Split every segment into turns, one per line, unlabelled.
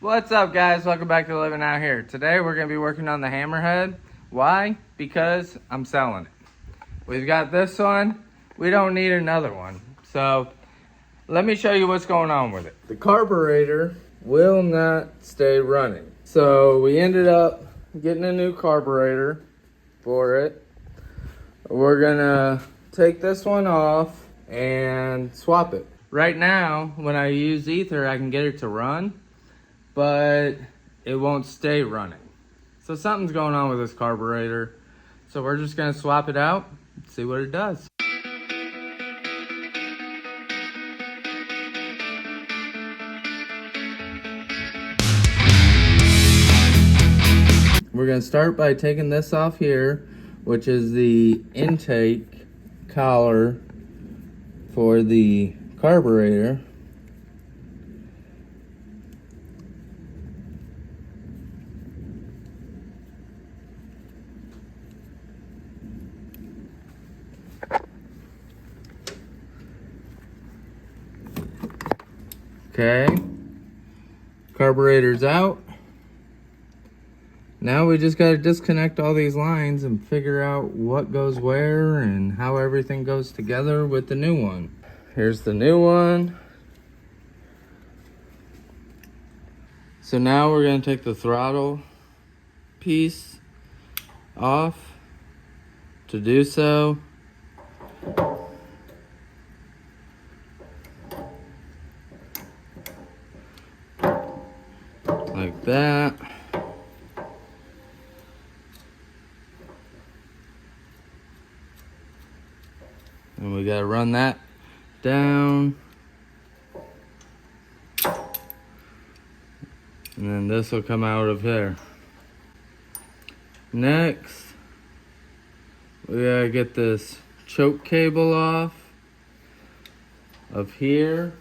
What's up, guys? Welcome back to Living Out Here. Today we're going to be working on the Hammerhead. Why? Because I'm selling it. We've got this one. We don't need another one. So let me show you what's going on with it. The carburetor will not stay running. So we ended up getting a new carburetor for it. We're going to take this one off and swap it. Right now, when I use ether, I can get it to run, but it won't stay running. So something's going on with this carburetor. So we're just gonna swap it out and see what it does. We're gonna start by taking this off here, which is the intake collar for the carburetor. Okay, carburetor's out. Now we just got to disconnect all these lines and figure out what goes where and how everything goes together with the new one. Here's the new one. So now we're going to take the throttle piece off. To do so, like that. And we gotta run that down. And then this will come out of here. Next, we gotta get this choke cable off of here.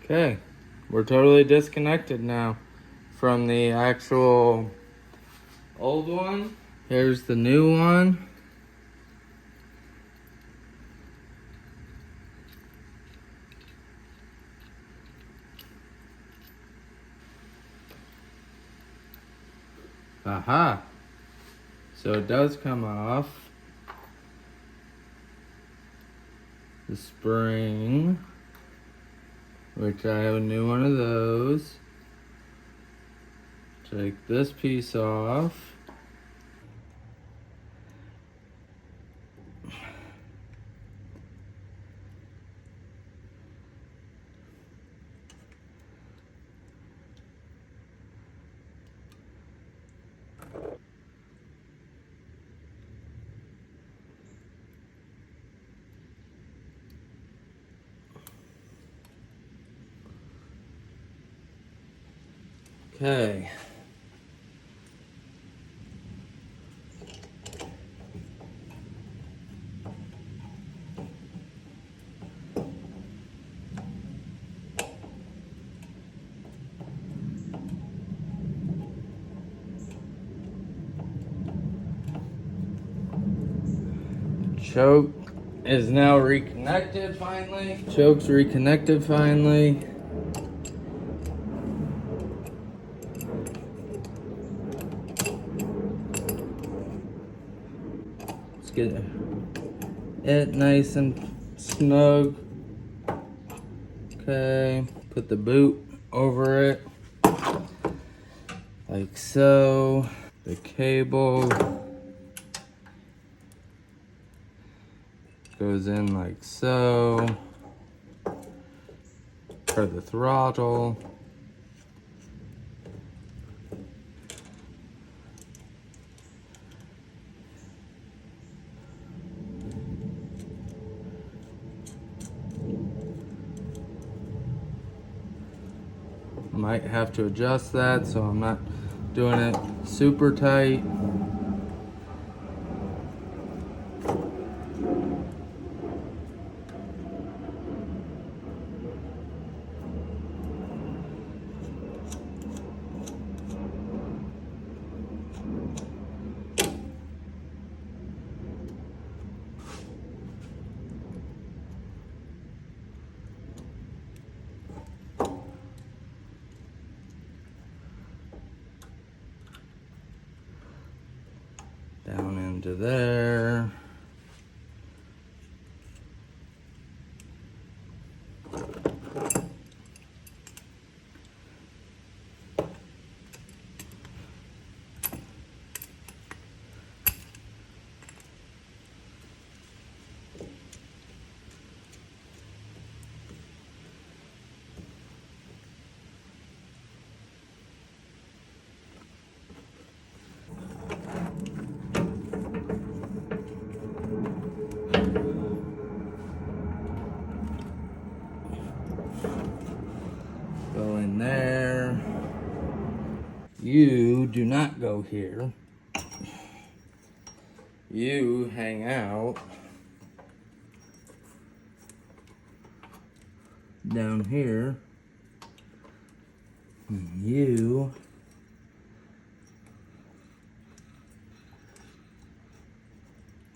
Okay, we're totally disconnected now from the actual old one. Here's the new one. Aha! So it does come off. The spring, which I have a new one of those. Take this piece off. Okay. Choke is now reconnected finally. Choke's reconnected finally. Let's get it nice and snug. Okay, put the boot over it like so. The cable goes in like so for the throttle. Might have to adjust that so I'm not doing it super tight. into there. Go in there. You do not go here. You hang out down here. And you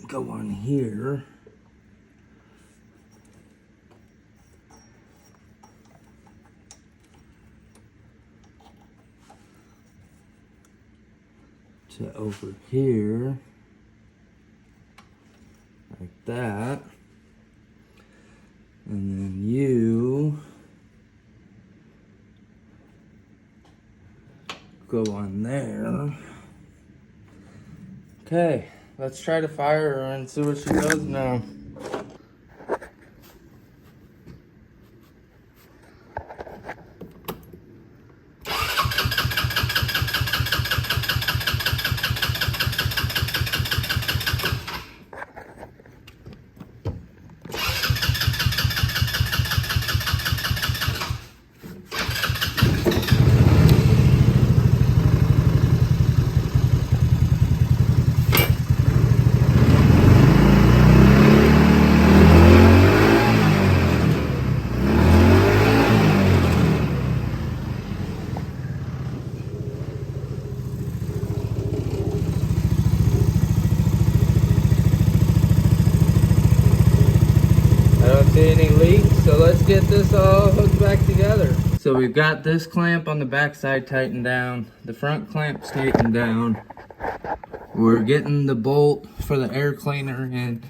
go on here. To over here, like that, and then you go on there. Okay, let's try to fire her and see what she does now. Any leaks, so let's get this all hooked back together. So we've got this clamp on the back side tightened down, the front clamp's tightened down. We're getting the bolt for the air cleaner in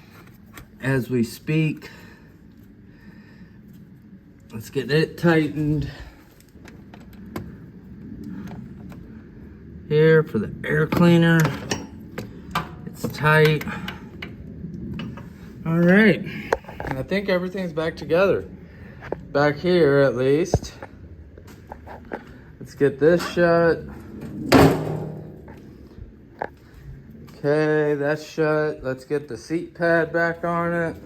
as we speak. Let's get it tightened here for the air cleaner. It's tight. All right. I think everything's back together. Back here, at least. Let's get this shut. Okay, that's shut. Let's get the seat pad back on it.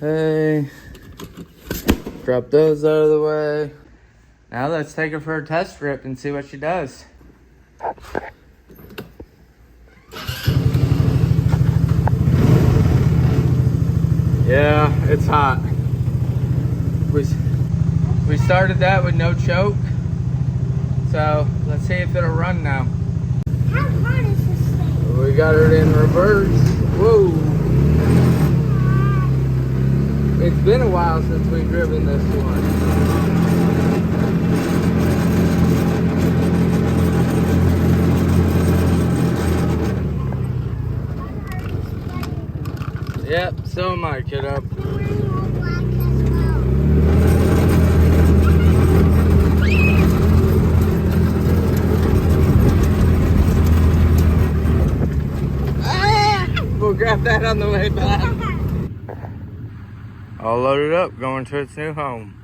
Okay, drop those out of the way. Now let's take her for a test rip and see what she does. Yeah, it's hot. We started that with no choke, so let's see if it'll run now.
How hard is this thing?
We got her in reverse. Whoa. It's been a while since we've driven this one. Yep, so am I, kiddo. We'll grab that on the way back. All loaded up, going to its new home.